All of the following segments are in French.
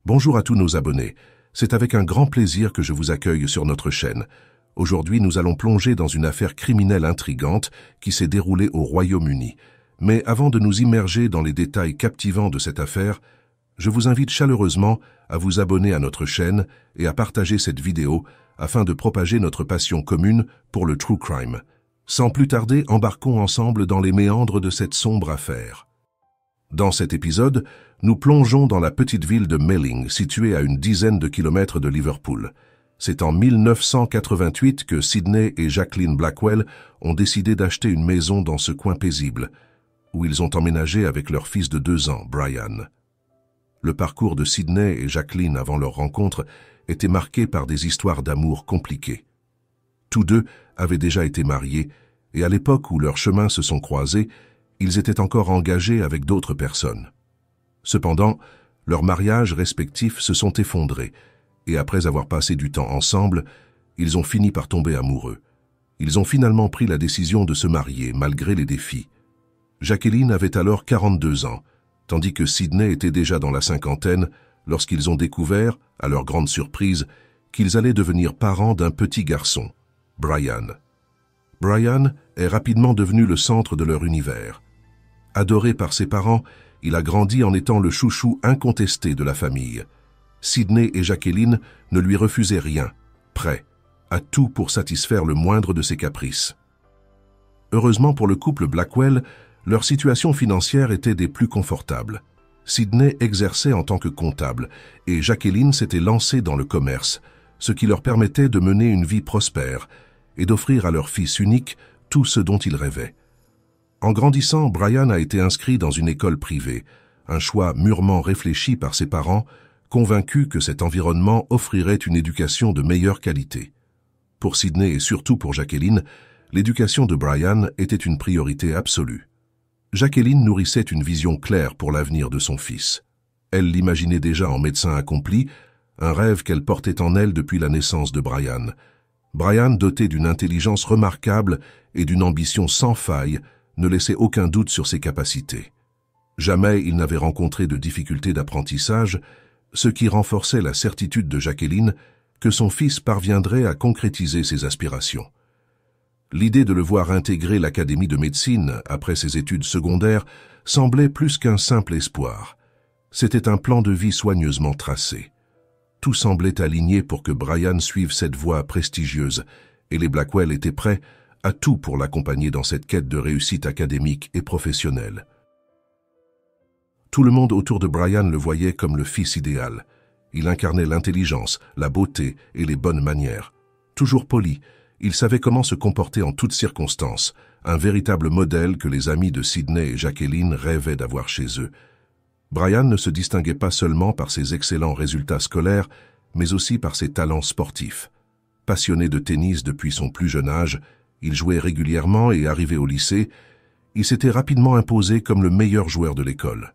Bonjour à tous nos abonnés. C'est avec un grand plaisir que je vous accueille sur notre chaîne. Aujourd'hui, nous allons plonger dans une affaire criminelle intrigante qui s'est déroulée au Royaume-Uni. Mais avant de nous immerger dans les détails captivants de cette affaire, je vous invite chaleureusement à vous abonner à notre chaîne et à partager cette vidéo afin de propager notre passion commune pour le true crime. Sans plus tarder, embarquons ensemble dans les méandres de cette sombre affaire. Dans cet épisode, nous plongeons dans la petite ville de Melling, située à une dizaine de kilomètres de Liverpool. C'est en 1988 que Sydney et Jacqueline Blackwell ont décidé d'acheter une maison dans ce coin paisible, où ils ont emménagé avec leur fils de 2 ans, Brian. Le parcours de Sydney et Jacqueline avant leur rencontre était marqué par des histoires d'amour compliquées. Tous deux avaient déjà été mariés, et à l'époque où leurs chemins se sont croisés, ils étaient encore engagés avec d'autres personnes. Cependant, leurs mariages respectifs se sont effondrés, et après avoir passé du temps ensemble, ils ont fini par tomber amoureux. Ils ont finalement pris la décision de se marier, malgré les défis. Jacqueline avait alors 42 ans, tandis que Sydney était déjà dans la cinquantaine, lorsqu'ils ont découvert, à leur grande surprise, qu'ils allaient devenir parents d'un petit garçon, Brian. Brian est rapidement devenu le centre de leur univers. Adoré par ses parents, il a grandi en étant le chouchou incontesté de la famille. Sydney et Jacqueline ne lui refusaient rien, prêts à tout pour satisfaire le moindre de ses caprices. Heureusement pour le couple Blackwell, leur situation financière était des plus confortables. Sydney exerçait en tant que comptable et Jacqueline s'était lancée dans le commerce, ce qui leur permettait de mener une vie prospère et d'offrir à leur fils unique tout ce dont ils rêvaient. En grandissant, Brian a été inscrit dans une école privée, un choix mûrement réfléchi par ses parents, convaincus que cet environnement offrirait une éducation de meilleure qualité. Pour Sydney et surtout pour Jacqueline, l'éducation de Brian était une priorité absolue. Jacqueline nourrissait une vision claire pour l'avenir de son fils. Elle l'imaginait déjà en médecin accompli, un rêve qu'elle portait en elle depuis la naissance de Brian. Brian, doté d'une intelligence remarquable et d'une ambition sans faille, ne laissait aucun doute sur ses capacités. Jamais il n'avait rencontré de difficultés d'apprentissage, ce qui renforçait la certitude de Jacqueline que son fils parviendrait à concrétiser ses aspirations. L'idée de le voir intégrer l'Académie de médecine après ses études secondaires semblait plus qu'un simple espoir. C'était un plan de vie soigneusement tracé. Tout semblait aligné pour que Brian suive cette voie prestigieuse, et les Blackwell étaient prêts à tout pour l'accompagner dans cette quête de réussite académique et professionnelle. Tout le monde autour de Brian le voyait comme le fils idéal. Il incarnait l'intelligence, la beauté et les bonnes manières. Toujours poli, il savait comment se comporter en toutes circonstances, un véritable modèle que les amis de Sydney et Jacqueline rêvaient d'avoir chez eux. Brian ne se distinguait pas seulement par ses excellents résultats scolaires, mais aussi par ses talents sportifs. Passionné de tennis depuis son plus jeune âge, il jouait régulièrement et arrivé au lycée, il s'était rapidement imposé comme le meilleur joueur de l'école.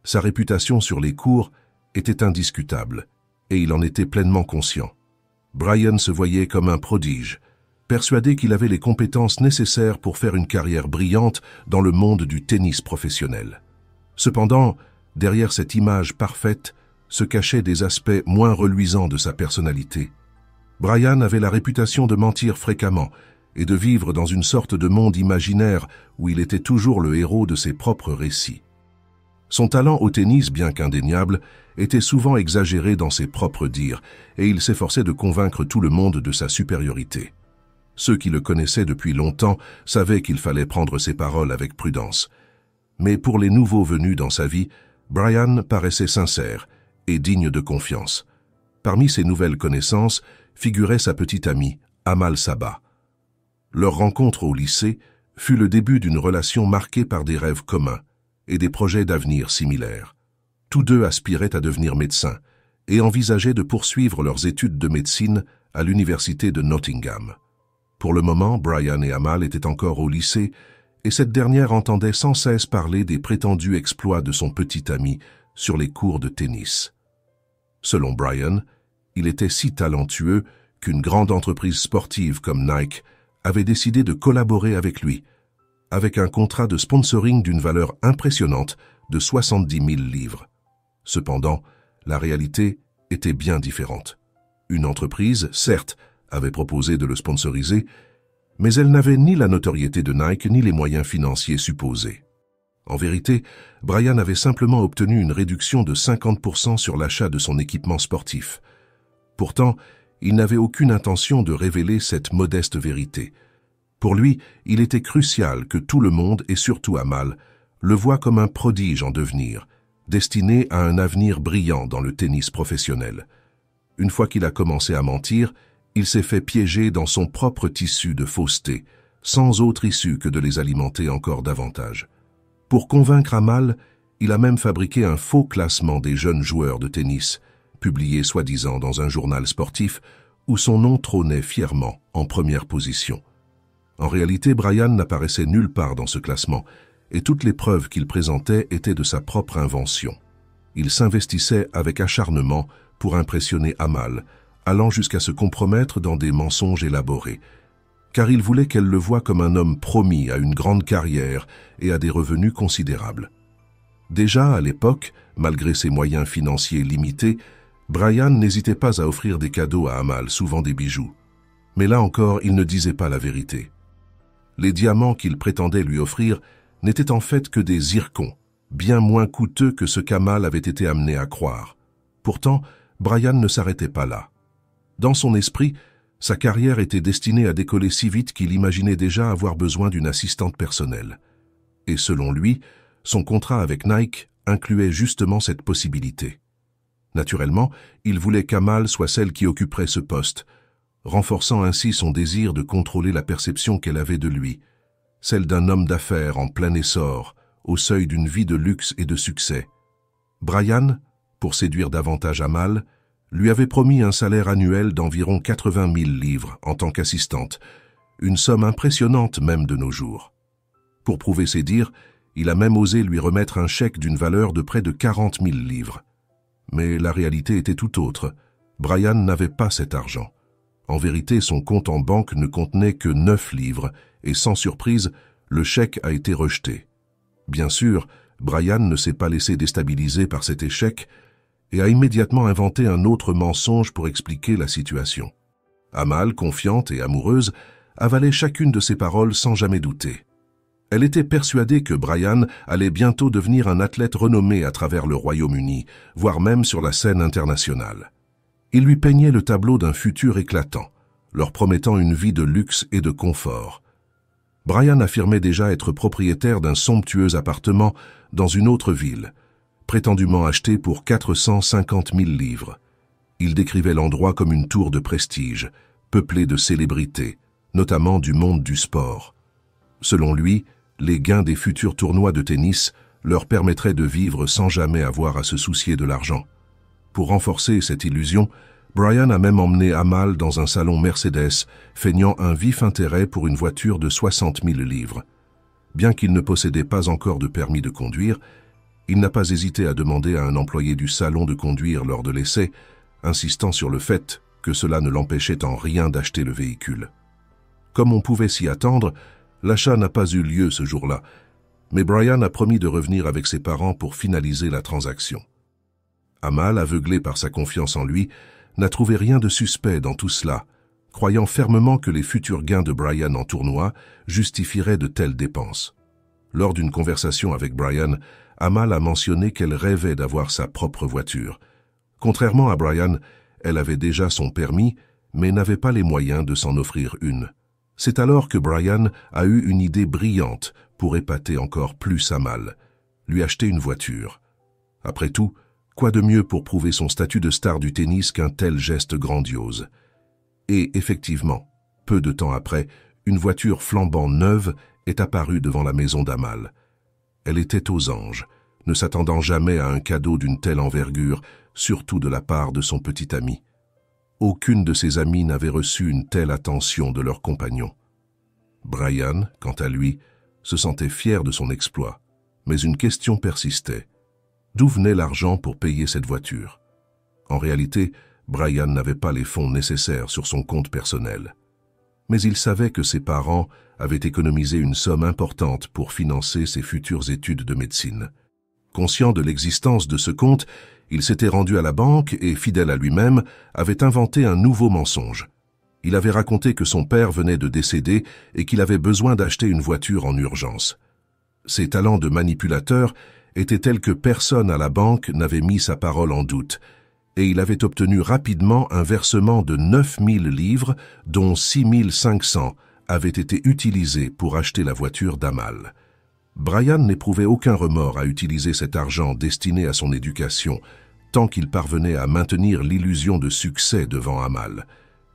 Sa réputation sur les cours était indiscutable, et il en était pleinement conscient. Brian se voyait comme un prodige, persuadé qu'il avait les compétences nécessaires pour faire une carrière brillante dans le monde du tennis professionnel. Cependant, derrière cette image parfaite se cachaient des aspects moins reluisants de sa personnalité. Brian avait la réputation de mentir fréquemment et de vivre dans une sorte de monde imaginaire où il était toujours le héros de ses propres récits. Son talent au tennis, bien qu'indéniable, était souvent exagéré dans ses propres dires, et il s'efforçait de convaincre tout le monde de sa supériorité. Ceux qui le connaissaient depuis longtemps savaient qu'il fallait prendre ses paroles avec prudence. Mais pour les nouveaux venus dans sa vie, Brian paraissait sincère et digne de confiance. Parmi ses nouvelles connaissances figurait sa petite amie, Amal Sabah. Leur rencontre au lycée fut le début d'une relation marquée par des rêves communs et des projets d'avenir similaires. Tous deux aspiraient à devenir médecins et envisageaient de poursuivre leurs études de médecine à l'université de Nottingham. Pour le moment, Brian et Amal étaient encore au lycée et cette dernière entendait sans cesse parler des prétendus exploits de son petit ami sur les cours de tennis. Selon Brian, il était si talentueux qu'une grande entreprise sportive comme Nike avait décidé de collaborer avec lui, avec un contrat de sponsoring d'une valeur impressionnante de 70 000 livres. Cependant, La réalité était bien différente. Une entreprise, certes, avait proposé de le sponsoriser, mais elle n'avait ni la notoriété de Nike ni les moyens financiers supposés. En vérité, Brian avait simplement obtenu une réduction de 50% sur l'achat de son équipement sportif. Pourtant, il n'avait aucune intention de révéler cette modeste vérité. Pour lui, il était crucial que tout le monde, et surtout Amal, le voie comme un prodige en devenir, destiné à un avenir brillant dans le tennis professionnel. Une fois qu'il a commencé à mentir, il s'est fait piéger dans son propre tissu de fausseté, sans autre issue que de les alimenter encore davantage. Pour convaincre Amal, il a même fabriqué un faux classement des jeunes joueurs de tennis, publié soi-disant dans un journal sportif où son nom trônait fièrement en première position. En réalité, Brian n'apparaissait nulle part dans ce classement, et toutes les preuves qu'il présentait étaient de sa propre invention. Il s'investissait avec acharnement pour impressionner Amal, allant jusqu'à se compromettre dans des mensonges élaborés, car il voulait qu'elle le voie comme un homme promis à une grande carrière et à des revenus considérables. Déjà à l'époque, malgré ses moyens financiers limités, Brian n'hésitait pas à offrir des cadeaux à Amal, souvent des bijoux. Mais là encore, il ne disait pas la vérité. Les diamants qu'il prétendait lui offrir n'étaient en fait que des zircons, bien moins coûteux que ce qu'Amal avait été amené à croire. Pourtant, Brian ne s'arrêtait pas là. Dans son esprit, sa carrière était destinée à décoller si vite qu'il imaginait déjà avoir besoin d'une assistante personnelle. Et selon lui, son contrat avec Nike incluait justement cette possibilité. Naturellement, il voulait qu'Amal soit celle qui occuperait ce poste, renforçant ainsi son désir de contrôler la perception qu'elle avait de lui, celle d'un homme d'affaires en plein essor, au seuil d'une vie de luxe et de succès. Brian, pour séduire davantage Amal, lui avait promis un salaire annuel d'environ 80 000 livres en tant qu'assistante, une somme impressionnante même de nos jours. Pour prouver ses dires, il a même osé lui remettre un chèque d'une valeur de près de 40 000 livres. Mais la réalité était tout autre. Brian n'avait pas cet argent. En vérité, son compte en banque ne contenait que 9 livres, et sans surprise, le chèque a été rejeté. Bien sûr, Brian ne s'est pas laissé déstabiliser par cet échec, et a immédiatement inventé un autre mensonge pour expliquer la situation. Amal, confiante et amoureuse, avalait chacune de ses paroles sans jamais douter. Elle était persuadée que Brian allait bientôt devenir un athlète renommé à travers le Royaume-Uni, voire même sur la scène internationale. Il lui peignait le tableau d'un futur éclatant, leur promettant une vie de luxe et de confort. Brian affirmait déjà être propriétaire d'un somptueux appartement dans une autre ville, prétendument acheté pour 450 000 livres. Il décrivait l'endroit comme une tour de prestige, peuplée de célébrités, notamment du monde du sport. Selon lui, les gains des futurs tournois de tennis leur permettraient de vivre sans jamais avoir à se soucier de l'argent. Pour renforcer cette illusion, Brian a même emmené Amal dans un salon Mercedes, feignant un vif intérêt pour une voiture de 60 000 livres. Bien qu'il ne possédait pas encore de permis de conduire, il n'a pas hésité à demander à un employé du salon de conduire lors de l'essai, insistant sur le fait que cela ne l'empêchait en rien d'acheter le véhicule. Comme on pouvait s'y attendre, l'achat n'a pas eu lieu ce jour-là, mais Brian a promis de revenir avec ses parents pour finaliser la transaction. Amal, aveuglée par sa confiance en lui, n'a trouvé rien de suspect dans tout cela, croyant fermement que les futurs gains de Brian en tournoi justifieraient de telles dépenses. Lors d'une conversation avec Brian, Amal a mentionné qu'elle rêvait d'avoir sa propre voiture. Contrairement à Brian, elle avait déjà son permis, mais n'avait pas les moyens de s'en offrir une. C'est alors que Brian a eu une idée brillante pour épater encore plus Amal, lui acheter une voiture. Après tout, quoi de mieux pour prouver son statut de star du tennis qu'un tel geste grandiose? Et effectivement, peu de temps après, une voiture flambant neuve est apparue devant la maison d'Amal. Elle était aux anges, ne s'attendant jamais à un cadeau d'une telle envergure, surtout de la part de son petit ami. Aucune de ses amies n'avait reçu une telle attention de leur compagnon. Brian, quant à lui, se sentait fier de son exploit, mais une question persistait. D'où venait l'argent pour payer cette voiture? En réalité, Brian n'avait pas les fonds nécessaires sur son compte personnel. Mais il savait que ses parents avaient économisé une somme importante pour financer ses futures études de médecine. Conscient de l'existence de ce compte, Il s'était rendu à la banque et, fidèle à lui-même, avait inventé un nouveau mensonge. Il avait raconté que son père venait de décéder et qu'il avait besoin d'acheter une voiture en urgence. Ses talents de manipulateur étaient tels que personne à la banque n'avait mis sa parole en doute, et il avait obtenu rapidement un versement de 9000 livres, dont 6500 avaient été utilisés pour acheter la voiture d'Amal. Brian n'éprouvait aucun remords à utiliser cet argent destiné à son éducation, tant qu'il parvenait à maintenir l'illusion de succès devant Amal.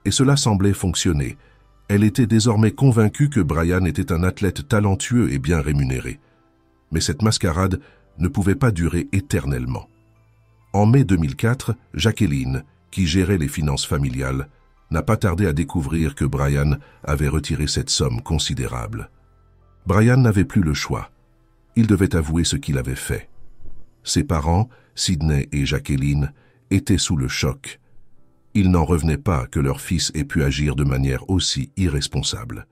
Et cela semblait fonctionner. Elle était désormais convaincue que Brian était un athlète talentueux et bien rémunéré. Mais cette mascarade ne pouvait pas durer éternellement. En mai 2004, Jacqueline, qui gérait les finances familiales, n'a pas tardé à découvrir que Brian avait retiré cette somme considérable. Brian n'avait plus le choix. Il devait avouer ce qu'il avait fait. Ses parents, Sidney et Jacqueline, étaient sous le choc. Ils n'en revenaient pas que leur fils ait pu agir de manière aussi irresponsable.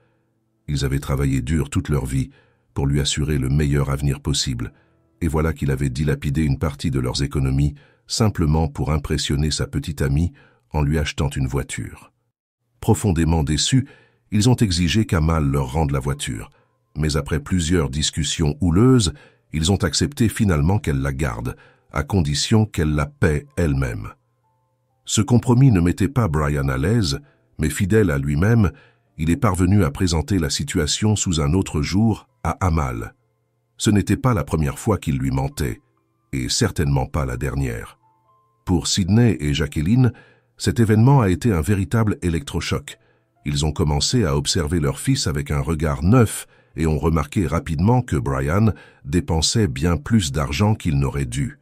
Ils avaient travaillé dur toute leur vie pour lui assurer le meilleur avenir possible, et voilà qu'il avait dilapidé une partie de leurs économies simplement pour impressionner sa petite amie en lui achetant une voiture. Profondément déçus, ils ont exigé qu'Amal leur rende la voiture, mais après plusieurs discussions houleuses, ils ont accepté finalement qu'elle la garde, à condition qu'elle la paie elle-même. Ce compromis ne mettait pas Brian à l'aise, mais fidèle à lui-même, il est parvenu à présenter la situation sous un autre jour à Amal. Ce n'était pas la première fois qu'il lui mentait, et certainement pas la dernière. Pour Sidney et Jacqueline, cet événement a été un véritable électrochoc. Ils ont commencé à observer leur fils avec un regard neuf et ont remarqué rapidement que Brian dépensait bien plus d'argent qu'il n'aurait dû.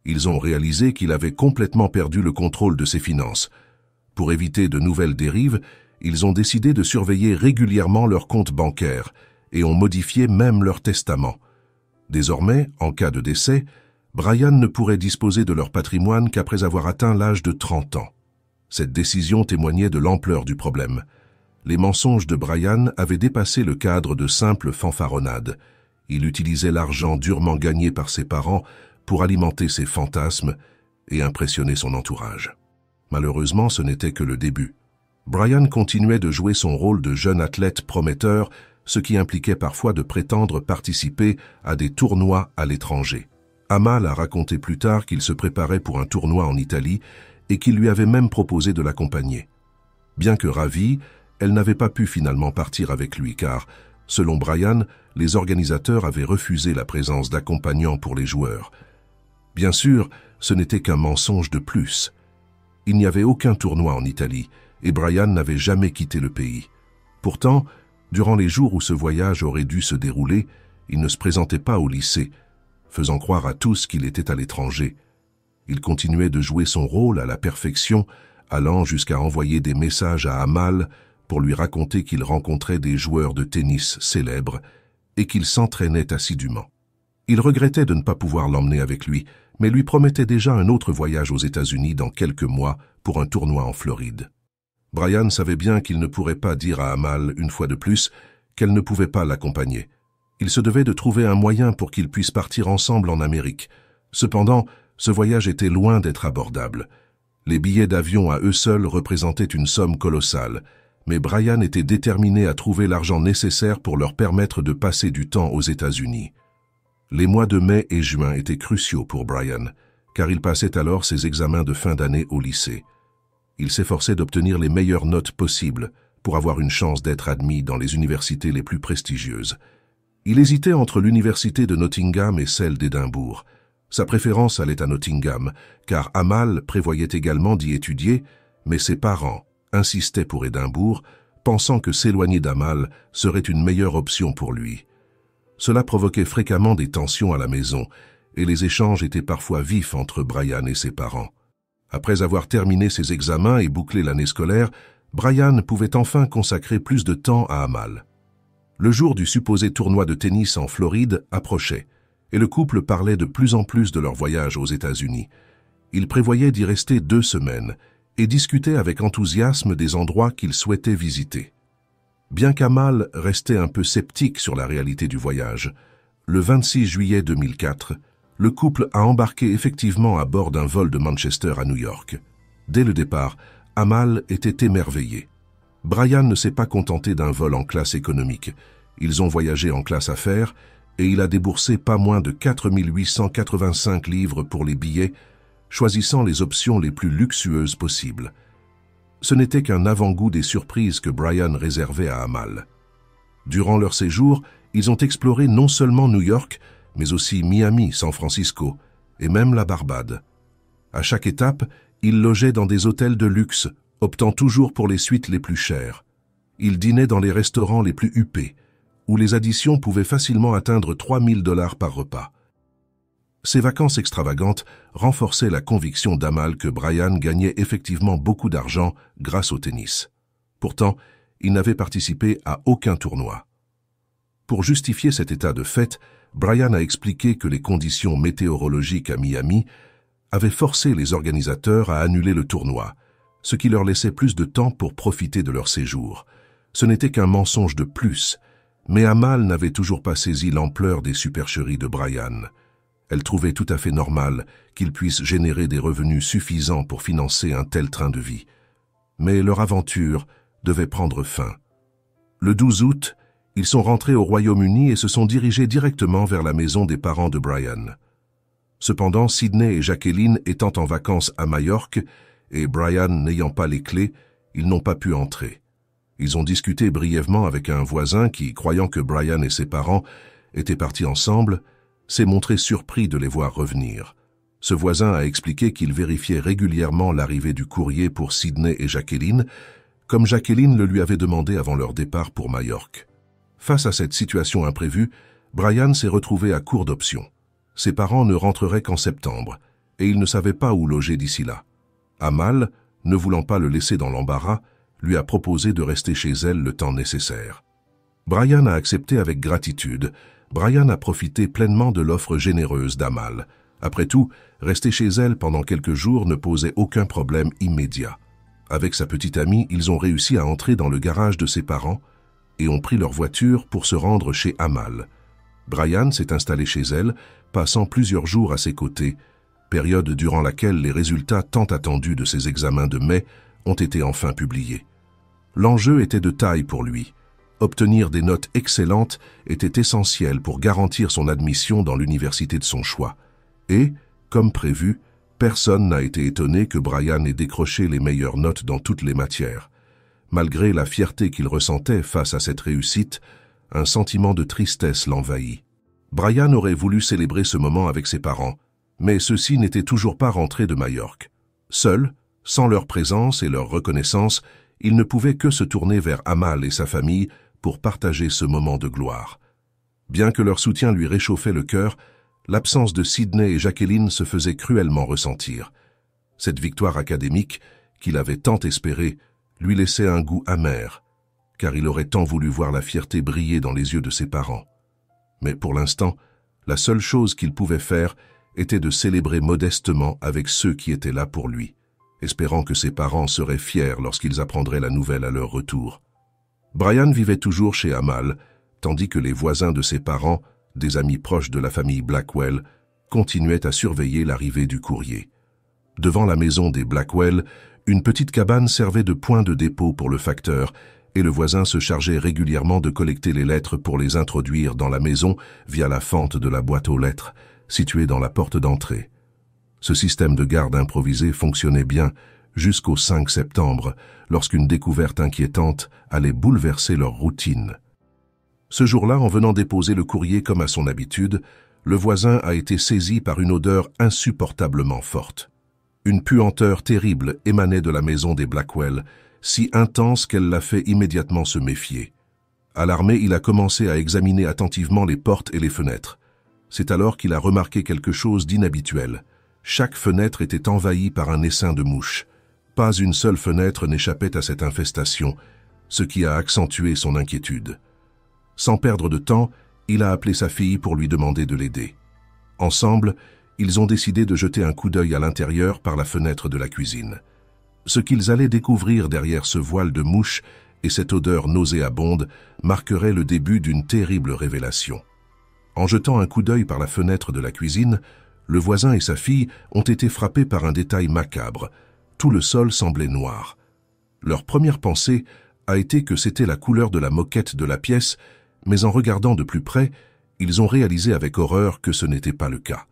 Ils ont réalisé qu'il avait complètement perdu le contrôle de ses finances. Pour éviter de nouvelles dérives, ils ont décidé de surveiller régulièrement leurs comptes bancaires et ont modifié même leur testament. Désormais, en cas de décès, Brian ne pourrait disposer de leur patrimoine qu'après avoir atteint l'âge de 30 ans. Cette décision témoignait de l'ampleur du problème. Les mensonges de Brian avaient dépassé le cadre de simples fanfaronnades. Il utilisait l'argent durement gagné par ses parents pour alimenter ses fantasmes et impressionner son entourage. Malheureusement, ce n'était que le début. Brian continuait de jouer son rôle de jeune athlète prometteur, ce qui impliquait parfois de prétendre participer à des tournois à l'étranger. Amal a raconté plus tard qu'il se préparait pour un tournoi en Italie et qu'il lui avait même proposé de l'accompagner. Bien que ravie, elle n'avait pas pu finalement partir avec lui car, selon Brian, les organisateurs avaient refusé la présence d'accompagnants pour les joueurs. Bien sûr, ce n'était qu'un mensonge de plus. Il n'y avait aucun tournoi en Italie et Brian n'avait jamais quitté le pays. Pourtant, durant les jours où ce voyage aurait dû se dérouler, il ne se présentait pas au lycée, faisant croire à tous qu'il était à l'étranger. Il continuait de jouer son rôle à la perfection, allant jusqu'à envoyer des messages à Amal pour lui raconter qu'il rencontrait des joueurs de tennis célèbres et qu'il s'entraînait assidûment. Il regrettait de ne pas pouvoir l'emmener avec lui, mais lui promettait déjà un autre voyage aux États-Unis dans quelques mois pour un tournoi en Floride. Brian savait bien qu'il ne pourrait pas dire à Amal, une fois de plus, qu'elle ne pouvait pas l'accompagner. Il se devait de trouver un moyen pour qu'ils puissent partir ensemble en Amérique. Cependant, ce voyage était loin d'être abordable. Les billets d'avion à eux seuls représentaient une somme colossale, mais Brian était déterminé à trouver l'argent nécessaire pour leur permettre de passer du temps aux États-Unis. Les mois de mai et juin étaient cruciaux pour Brian, car il passait alors ses examens de fin d'année au lycée. Il s'efforçait d'obtenir les meilleures notes possibles pour avoir une chance d'être admis dans les universités les plus prestigieuses. Il hésitait entre l'université de Nottingham et celle d'Édimbourg. Sa préférence allait à Nottingham, car Amal prévoyait également d'y étudier, mais ses parents insistaient pour Édimbourg, pensant que s'éloigner d'Amal serait une meilleure option pour lui. Cela provoquait fréquemment des tensions à la maison, et les échanges étaient parfois vifs entre Brian et ses parents. Après avoir terminé ses examens et bouclé l'année scolaire, Brian pouvait enfin consacrer plus de temps à Amal. Le jour du supposé tournoi de tennis en Floride approchait, et le couple parlait de plus en plus de leur voyage aux États-Unis. Ils prévoyaient d'y rester 2 semaines et discutaient avec enthousiasme des endroits qu'ils souhaitaient visiter. Bien qu'Amal restait un peu sceptique sur la réalité du voyage, le 26 juillet 2004, le couple a embarqué effectivement à bord d'un vol de Manchester à New York. Dès le départ, Amal était émerveillé. Brian ne s'est pas contenté d'un vol en classe économique. Ils ont voyagé en classe affaires et il a déboursé pas moins de 4 885 livres pour les billets, choisissant les options les plus luxueuses possibles. Ce n'était qu'un avant-goût des surprises que Brian réservait à Amal. Durant leur séjour, ils ont exploré non seulement New York, mais aussi Miami, San Francisco et même la Barbade. À chaque étape, ils logeaient dans des hôtels de luxe, optant toujours pour les suites les plus chères. Ils dînaient dans les restaurants les plus huppés, où les additions pouvaient facilement atteindre 3 000 $ par repas. Ces vacances extravagantes renforçaient la conviction d'Amal que Brian gagnait effectivement beaucoup d'argent grâce au tennis. Pourtant, il n'avait participé à aucun tournoi. Pour justifier cet état de fait, Brian a expliqué que les conditions météorologiques à Miami avaient forcé les organisateurs à annuler le tournoi, ce qui leur laissait plus de temps pour profiter de leur séjour. Ce n'était qu'un mensonge de plus, mais Amal n'avait toujours pas saisi l'ampleur des supercheries de Brian. Elle trouvait tout à fait normal qu'il puisse générer des revenus suffisants pour financer un tel train de vie. Mais leur aventure devait prendre fin. Le 12 août, ils sont rentrés au Royaume-Uni et se sont dirigés directement vers la maison des parents de Brian. Cependant, Sydney et Jacqueline étant en vacances à Majorque et Brian n'ayant pas les clés, ils n'ont pas pu entrer. Ils ont discuté brièvement avec un voisin qui, croyant que Brian et ses parents étaient partis ensemble, s'est montré surpris de les voir revenir. Ce voisin a expliqué qu'il vérifiait régulièrement l'arrivée du courrier pour Sydney et Jacqueline, comme Jacqueline le lui avait demandé avant leur départ pour Majorque. Face à cette situation imprévue, Brian s'est retrouvé à court d'options. Ses parents ne rentreraient qu'en septembre, et il ne savait pas où loger d'ici là. Amal, ne voulant pas le laisser dans l'embarras, lui a proposé de rester chez elle le temps nécessaire. Brian a accepté avec gratitude. Brian a profité pleinement de l'offre généreuse d'Amal. Après tout, rester chez elle pendant quelques jours ne posait aucun problème immédiat. Avec sa petite amie, ils ont réussi à entrer dans le garage de ses parents et ont pris leur voiture pour se rendre chez Amal. Brian s'est installé chez elle, passant plusieurs jours à ses côtés, période durant laquelle les résultats tant attendus de ses examens de mai ont été enfin publiés. L'enjeu était de taille pour lui. Obtenir des notes excellentes était essentiel pour garantir son admission dans l'université de son choix. Et, comme prévu, personne n'a été étonné que Brian ait décroché les meilleures notes dans toutes les matières. Malgré la fierté qu'il ressentait face à cette réussite, un sentiment de tristesse l'envahit. Brian aurait voulu célébrer ce moment avec ses parents, mais ceux-ci n'étaient toujours pas rentrés de Majorque. Seuls, sans leur présence et leur reconnaissance, il ne pouvait que se tourner vers Amal et sa famille pour partager ce moment de gloire. Bien que leur soutien lui réchauffait le cœur, l'absence de Sydney et Jacqueline se faisait cruellement ressentir. Cette victoire académique, qu'il avait tant espérée, lui laissait un goût amer, car il aurait tant voulu voir la fierté briller dans les yeux de ses parents. Mais pour l'instant, la seule chose qu'il pouvait faire était de célébrer modestement avec ceux qui étaient là pour lui, espérant que ses parents seraient fiers lorsqu'ils apprendraient la nouvelle à leur retour. Brian vivait toujours chez Amal, tandis que les voisins de ses parents, des amis proches de la famille Blackwell, continuaient à surveiller l'arrivée du courrier. Devant la maison des Blackwell, une petite cabane servait de point de dépôt pour le facteur, et le voisin se chargeait régulièrement de collecter les lettres pour les introduire dans la maison via la fente de la boîte aux lettres, située dans la porte d'entrée. Ce système de garde improvisé fonctionnait bien jusqu'au 5 septembre, lorsqu'une découverte inquiétante allait bouleverser leur routine. Ce jour-là, en venant déposer le courrier comme à son habitude, le voisin a été saisi par une odeur insupportablement forte. Une puanteur terrible émanait de la maison des Blackwell, si intense qu'elle l'a fait immédiatement se méfier. Alarmé, il a commencé à examiner attentivement les portes et les fenêtres. C'est alors qu'il a remarqué quelque chose d'inhabituel. Chaque fenêtre était envahie par un essaim de mouches. Pas une seule fenêtre n'échappait à cette infestation, ce qui a accentué son inquiétude. Sans perdre de temps, il a appelé sa fille pour lui demander de l'aider. Ensemble, ils ont décidé de jeter un coup d'œil à l'intérieur par la fenêtre de la cuisine. Ce qu'ils allaient découvrir derrière ce voile de mouches et cette odeur nauséabonde marquerait le début d'une terrible révélation. En jetant un coup d'œil par la fenêtre de la cuisine, Le voisin et sa fille ont été frappés par un détail macabre. Tout le sol semblait noir. Leur première pensée a été que c'était la couleur de la moquette de la pièce, mais en regardant de plus près, ils ont réalisé avec horreur que ce n'était pas le cas.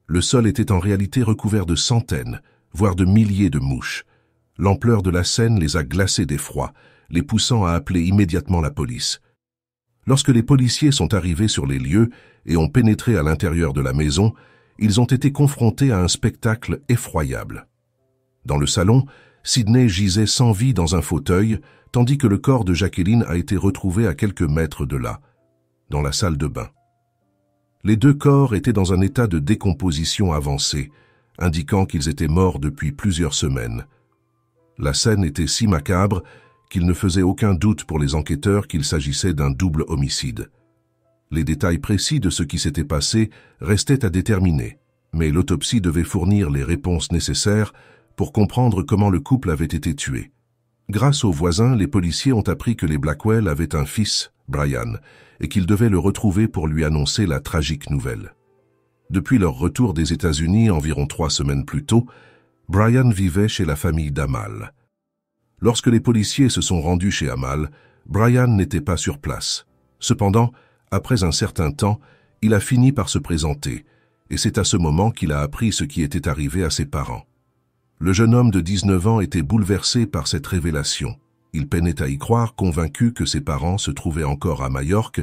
Le sol était en réalité recouvert de centaines, voire de milliers de mouches. L'ampleur de la scène les a glacés d'effroi, les poussant à appeler immédiatement la police. Lorsque les policiers sont arrivés sur les lieux et ont pénétré à l'intérieur de la maison, ils ont été confrontés à un spectacle effroyable. Dans le salon, Sidney gisait sans vie dans un fauteuil, tandis que le corps de Jacqueline a été retrouvé à quelques mètres de là, dans la salle de bain. Les deux corps étaient dans un état de décomposition avancée, indiquant qu'ils étaient morts depuis plusieurs semaines. La scène était si macabre qu'il ne faisait aucun doute pour les enquêteurs qu'il s'agissait d'un double homicide. Les détails précis de ce qui s'était passé restaient à déterminer, mais l'autopsie devait fournir les réponses nécessaires pour comprendre comment le couple avait été tué. Grâce aux voisins, les policiers ont appris que les Blackwell avaient un fils, Brian, et qu'ils devaient le retrouver pour lui annoncer la tragique nouvelle. Depuis leur retour des États-Unis environ 3 semaines plus tôt, Brian vivait chez la famille d'Amal. Lorsque les policiers se sont rendus chez Amal, Brian n'était pas sur place. Cependant, après un certain temps, il a fini par se présenter, et c'est à ce moment qu'il a appris ce qui était arrivé à ses parents. Le jeune homme de 19 ans était bouleversé par cette révélation. Il peinait à y croire, convaincu que ses parents se trouvaient encore à Majorque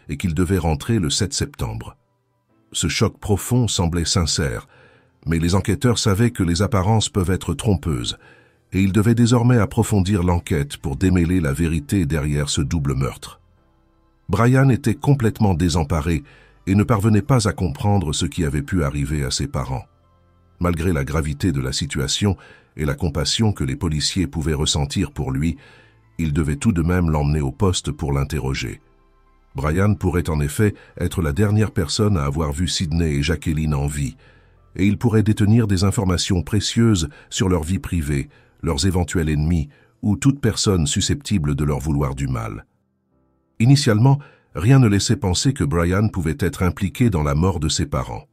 et qu'il devait rentrer le 7 septembre. Ce choc profond semblait sincère, mais les enquêteurs savaient que les apparences peuvent être trompeuses, et ils devaient désormais approfondir l'enquête pour démêler la vérité derrière ce double meurtre. Brian était complètement désemparé et ne parvenait pas à comprendre ce qui avait pu arriver à ses parents. Malgré la gravité de la situation et la compassion que les policiers pouvaient ressentir pour lui, ils devaient tout de même l'emmener au poste pour l'interroger. Brian pourrait en effet être la dernière personne à avoir vu Sidney et Jacqueline en vie, et il pourrait détenir des informations précieuses sur leur vie privée, leurs éventuels ennemis ou toute personne susceptible de leur vouloir du mal. Initialement, rien ne laissait penser que Brian pouvait être impliqué dans la mort de ses parents.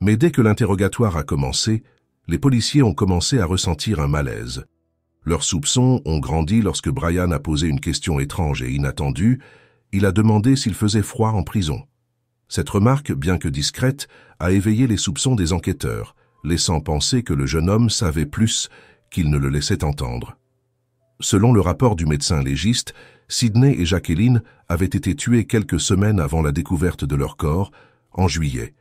Mais dès que l'interrogatoire a commencé, les policiers ont commencé à ressentir un malaise. Leurs soupçons ont grandi lorsque Brian a posé une question étrange et inattendue. Il a demandé s'il faisait froid en prison. Cette remarque, bien que discrète, a éveillé les soupçons des enquêteurs, laissant penser que le jeune homme savait plus qu'il ne le laissait entendre. Selon le rapport du médecin légiste, Sidney et Jacqueline avaient été tués quelques semaines avant la découverte de leur corps, en juillet.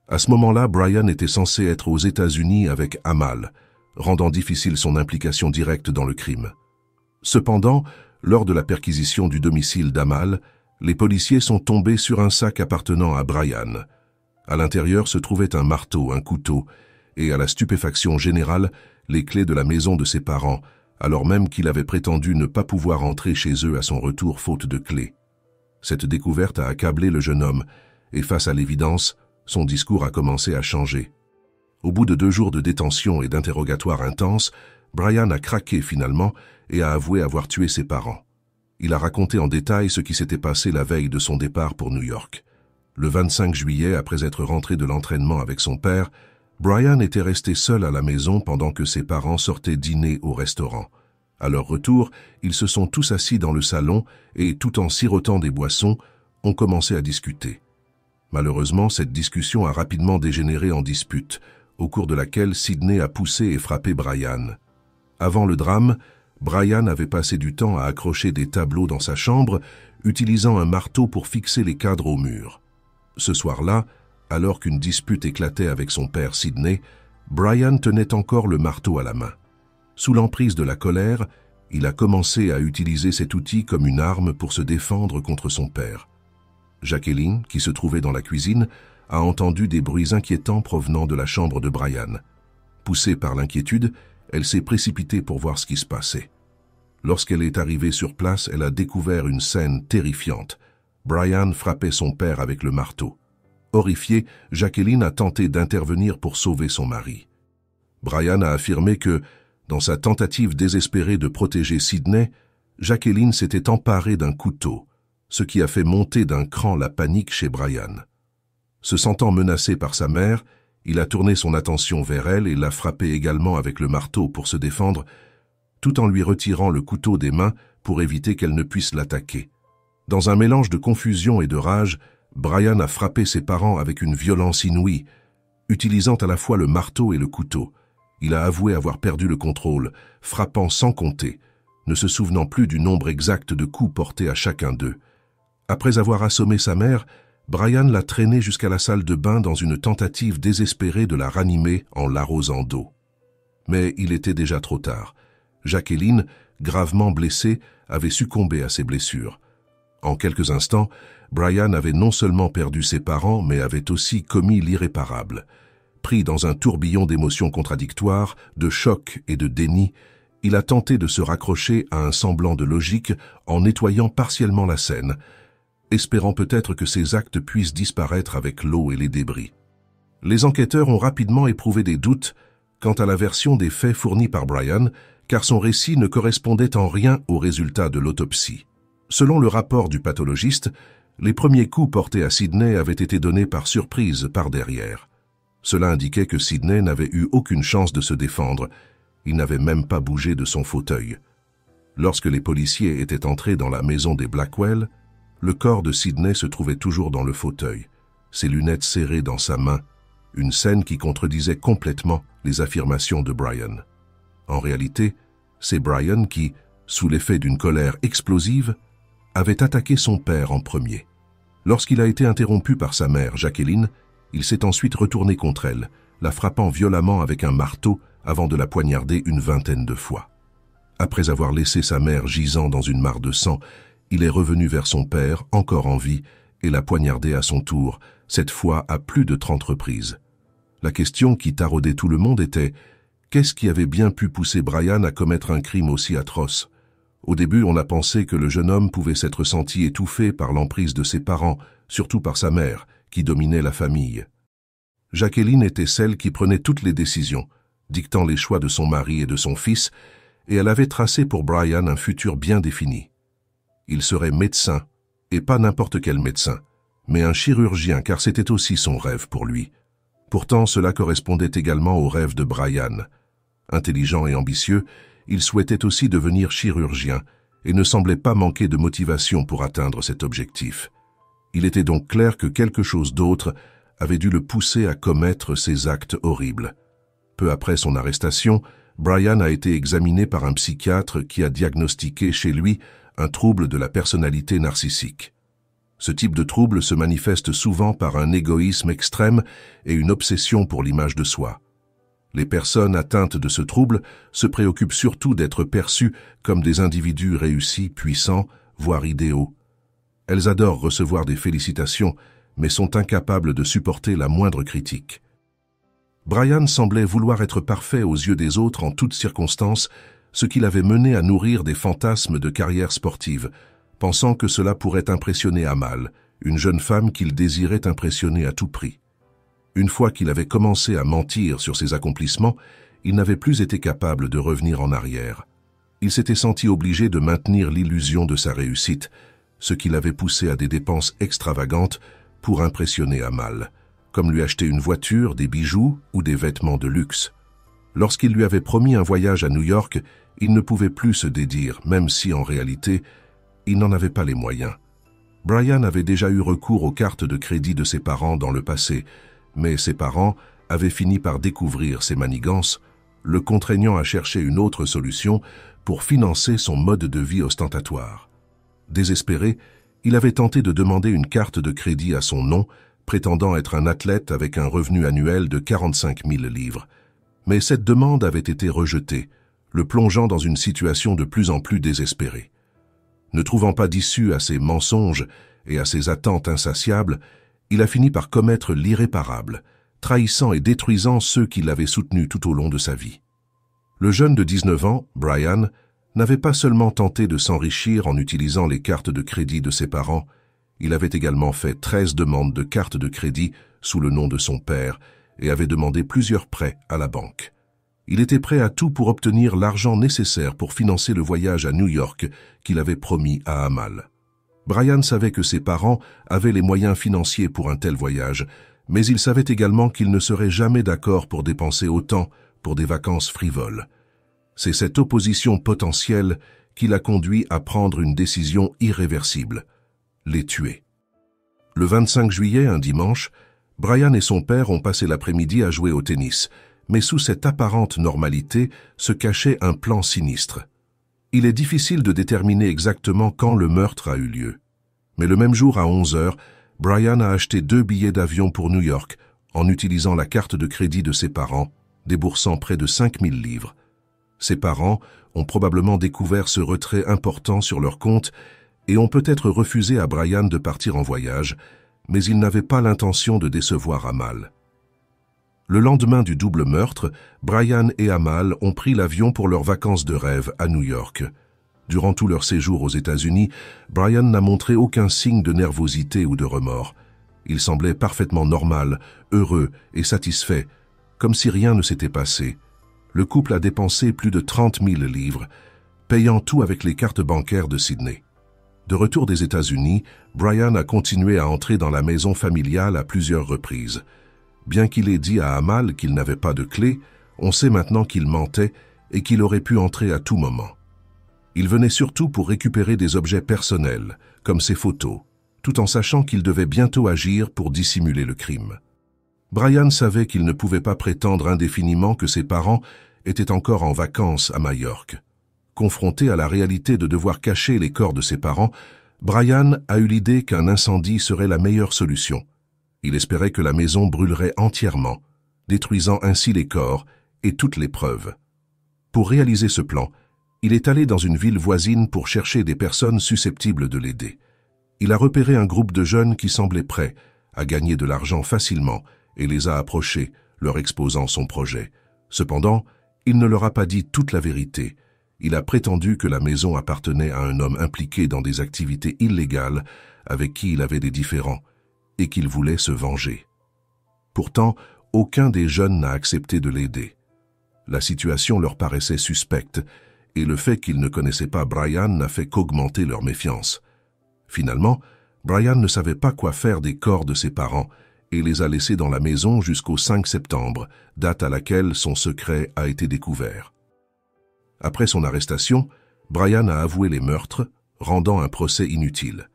À ce moment-là, Brian était censé être aux États-Unis avec Amal, rendant difficile son implication directe dans le crime. Cependant, lors de la perquisition du domicile d'Amal, les policiers sont tombés sur un sac appartenant à Brian. À l'intérieur se trouvait un marteau, un couteau, et à la stupéfaction générale, les clés de la maison de ses parents, alors même qu'il avait prétendu ne pas pouvoir entrer chez eux à son retour faute de clés. Cette découverte a accablé le jeune homme, et face à l'évidence, son discours a commencé à changer. Au bout de 2 jours de détention et d'interrogatoire intense, Brian a craqué finalement et a avoué avoir tué ses parents. Il a raconté en détail ce qui s'était passé la veille de son départ pour New York. Le 25 juillet, après être rentré de l'entraînement avec son père, Brian était resté seul à la maison pendant que ses parents sortaient dîner au restaurant. À leur retour, ils se sont tous assis dans le salon et, tout en sirotant des boissons, ont commencé à discuter. Malheureusement, cette discussion a rapidement dégénéré en dispute, au cours de laquelle Sidney a poussé et frappé Brian. Avant le drame, Brian avait passé du temps à accrocher des tableaux dans sa chambre, utilisant un marteau pour fixer les cadres au mur. Ce soir-là, alors qu'une dispute éclatait avec son père Sidney, Brian tenait encore le marteau à la main. Sous l'emprise de la colère, il a commencé à utiliser cet outil comme une arme pour se défendre contre son père. Jacqueline, qui se trouvait dans la cuisine, a entendu des bruits inquiétants provenant de la chambre de Brian. Poussée par l'inquiétude, elle s'est précipitée pour voir ce qui se passait. Lorsqu'elle est arrivée sur place, elle a découvert une scène terrifiante. Brian frappait son père avec le marteau. Horrifiée, Jacqueline a tenté d'intervenir pour sauver son mari. Brian a affirmé que, dans sa tentative désespérée de protéger Sidney, Jacqueline s'était emparée d'un couteau, ce qui a fait monter d'un cran la panique chez Brian. Se sentant menacé par sa mère, Il a tourné son attention vers elle et l'a frappée également avec le marteau pour se défendre, tout en lui retirant le couteau des mains pour éviter qu'elle ne puisse l'attaquer. Dans un mélange de confusion et de rage, Brian a frappé ses parents avec une violence inouïe, utilisant à la fois le marteau et le couteau. Il a avoué avoir perdu le contrôle, frappant sans compter, ne se souvenant plus du nombre exact de coups portés à chacun d'eux. Après avoir assommé sa mère, Brian l'a traînée jusqu'à la salle de bain dans une tentative désespérée de la ranimer en l'arrosant d'eau. Mais il était déjà trop tard. Jacqueline, gravement blessée, avait succombé à ses blessures. En quelques instants, Brian avait non seulement perdu ses parents, mais avait aussi commis l'irréparable. Pris dans un tourbillon d'émotions contradictoires, de choc et de déni, il a tenté de se raccrocher à un semblant de logique en nettoyant partiellement la scène, espérant peut-être que ses actes puissent disparaître avec l'eau et les débris. Les enquêteurs ont rapidement éprouvé des doutes quant à la version des faits fournie par Brian, car son récit ne correspondait en rien aux résultats de l'autopsie. Selon le rapport du pathologiste, les premiers coups portés à Sidney avaient été donnés par surprise par derrière. Cela indiquait que Sidney n'avait eu aucune chance de se défendre. Il n'avait même pas bougé de son fauteuil. Lorsque les policiers étaient entrés dans la maison des Blackwell, le corps de Sidney se trouvait toujours dans le fauteuil, ses lunettes serrées dans sa main, une scène qui contredisait complètement les affirmations de Brian. En réalité, c'est Brian qui, sous l'effet d'une colère explosive, avait attaqué son père en premier. Lorsqu'il a été interrompu par sa mère, Jacqueline, il s'est ensuite retourné contre elle, la frappant violemment avec un marteau avant de la poignarder une vingtaine de fois. Après avoir laissé sa mère gisant dans une mare de sang, il est revenu vers son père, encore en vie, et l'a poignardé à son tour, cette fois à plus de 30 reprises. La question qui taraudait tout le monde était « Qu'est-ce qui avait bien pu pousser Brian à commettre un crime aussi atroce ?» Au début, on a pensé que le jeune homme pouvait s'être senti étouffé par l'emprise de ses parents, surtout par sa mère, qui dominait la famille. Jacqueline était celle qui prenait toutes les décisions, dictant les choix de son mari et de son fils, et elle avait tracé pour Brian un futur bien défini. Il serait médecin, et pas n'importe quel médecin, mais un chirurgien, car c'était aussi son rêve pour lui. Pourtant, cela correspondait également au rêve de Brian. Intelligent et ambitieux, il souhaitait aussi devenir chirurgien, et ne semblait pas manquer de motivation pour atteindre cet objectif. Il était donc clair que quelque chose d'autre avait dû le pousser à commettre ces actes horribles. Peu après son arrestation, Brian a été examiné par un psychiatre qui a diagnostiqué chez lui un trouble de la personnalité narcissique. Ce type de trouble se manifeste souvent par un égoïsme extrême et une obsession pour l'image de soi. Les personnes atteintes de ce trouble se préoccupent surtout d'être perçues comme des individus réussis, puissants, voire idéaux. Elles adorent recevoir des félicitations, mais sont incapables de supporter la moindre critique. Brian semblait vouloir être parfait aux yeux des autres en toutes circonstances, ce qui l'avait mené à nourrir des fantasmes de carrière sportive, pensant que cela pourrait impressionner Amal, une jeune femme qu'il désirait impressionner à tout prix. Une fois qu'il avait commencé à mentir sur ses accomplissements, il n'avait plus été capable de revenir en arrière. Il s'était senti obligé de maintenir l'illusion de sa réussite, ce qui l'avait poussé à des dépenses extravagantes pour impressionner Amal, comme lui acheter une voiture, des bijoux ou des vêtements de luxe. Lorsqu'il lui avait promis un voyage à New York, il ne pouvait plus se dédire, même si en réalité, il n'en avait pas les moyens. Brian avait déjà eu recours aux cartes de crédit de ses parents dans le passé, mais ses parents avaient fini par découvrir ses manigances, le contraignant à chercher une autre solution pour financer son mode de vie ostentatoire. Désespéré, il avait tenté de demander une carte de crédit à son nom, prétendant être un athlète avec un revenu annuel de 45 000 livres. Mais cette demande avait été rejetée, le plongeant dans une situation de plus en plus désespérée. Ne trouvant pas d'issue à ses mensonges et à ses attentes insatiables, il a fini par commettre l'irréparable, trahissant et détruisant ceux qui l'avaient soutenu tout au long de sa vie. Le jeune de 19 ans, Brian, n'avait pas seulement tenté de s'enrichir en utilisant les cartes de crédit de ses parents, il avait également fait 13 demandes de cartes de crédit sous le nom de son père et avait demandé plusieurs prêts à la banque. Il était prêt à tout pour obtenir l'argent nécessaire pour financer le voyage à New York qu'il avait promis à Amal. Brian savait que ses parents avaient les moyens financiers pour un tel voyage, mais il savait également qu'il ne serait jamais d'accord pour dépenser autant pour des vacances frivoles. C'est cette opposition potentielle qui l'a conduit à prendre une décision irréversible, les tuer. Le 25 juillet, un dimanche, Brian et son père ont passé l'après-midi à jouer au tennis, mais sous cette apparente normalité se cachait un plan sinistre. Il est difficile de déterminer exactement quand le meurtre a eu lieu. Mais le même jour à 11 heures, Brian a acheté 2 billets d'avion pour New York en utilisant la carte de crédit de ses parents, déboursant près de 5000 livres. Ses parents ont probablement découvert ce retrait important sur leur compte et ont peut-être refusé à Brian de partir en voyage, mais ils n'avaient pas l'intention de décevoir Amal. Le lendemain du double meurtre, Brian et Amal ont pris l'avion pour leurs vacances de rêve à New York. Durant tout leur séjour aux États-Unis, Brian n'a montré aucun signe de nervosité ou de remords. Il semblait parfaitement normal, heureux et satisfait, comme si rien ne s'était passé. Le couple a dépensé plus de 30 000 livres, payant tout avec les cartes bancaires de Sydney. De retour des États-Unis, Brian a continué à entrer dans la maison familiale à plusieurs reprises. Bien qu'il ait dit à Amal qu'il n'avait pas de clé, on sait maintenant qu'il mentait et qu'il aurait pu entrer à tout moment. Il venait surtout pour récupérer des objets personnels, comme ses photos, tout en sachant qu'il devait bientôt agir pour dissimuler le crime. Brian savait qu'il ne pouvait pas prétendre indéfiniment que ses parents étaient encore en vacances à Majorque. Confronté à la réalité de devoir cacher les corps de ses parents, Brian a eu l'idée qu'un incendie serait la meilleure solution. Il espérait que la maison brûlerait entièrement, détruisant ainsi les corps et toutes les preuves. Pour réaliser ce plan, il est allé dans une ville voisine pour chercher des personnes susceptibles de l'aider. Il a repéré un groupe de jeunes qui semblaient prêts à gagner de l'argent facilement et les a approchés, leur exposant son projet. Cependant, il ne leur a pas dit toute la vérité. Il a prétendu que la maison appartenait à un homme impliqué dans des activités illégales avec qui il avait des différends et qu'il voulait se venger. Pourtant, aucun des jeunes n'a accepté de l'aider. La situation leur paraissait suspecte et le fait qu'ils ne connaissaient pas Brian n'a fait qu'augmenter leur méfiance. Finalement, Brian ne savait pas quoi faire des corps de ses parents et les a laissés dans la maison jusqu'au 5 septembre, date à laquelle son secret a été découvert. Après son arrestation, Brian a avoué les meurtres, rendant un procès inutile.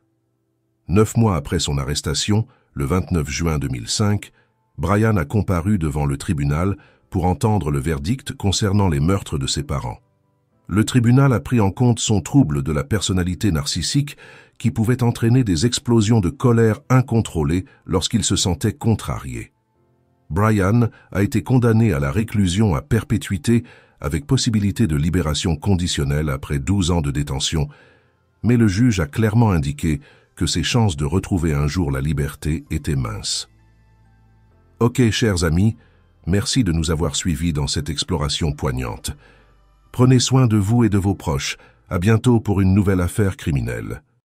9 mois après son arrestation, le 29 juin 2005, Brian a comparu devant le tribunal pour entendre le verdict concernant les meurtres de ses parents. Le tribunal a pris en compte son trouble de la personnalité narcissique qui pouvait entraîner des explosions de colère incontrôlées lorsqu'il se sentait contrarié. Brian a été condamné à la réclusion à perpétuité avec possibilité de libération conditionnelle après 12 ans de détention, mais le juge a clairement indiqué que ses chances de retrouver un jour la liberté étaient minces. Ok, chers amis, merci de nous avoir suivis dans cette exploration poignante. Prenez soin de vous et de vos proches. À bientôt pour une nouvelle affaire criminelle.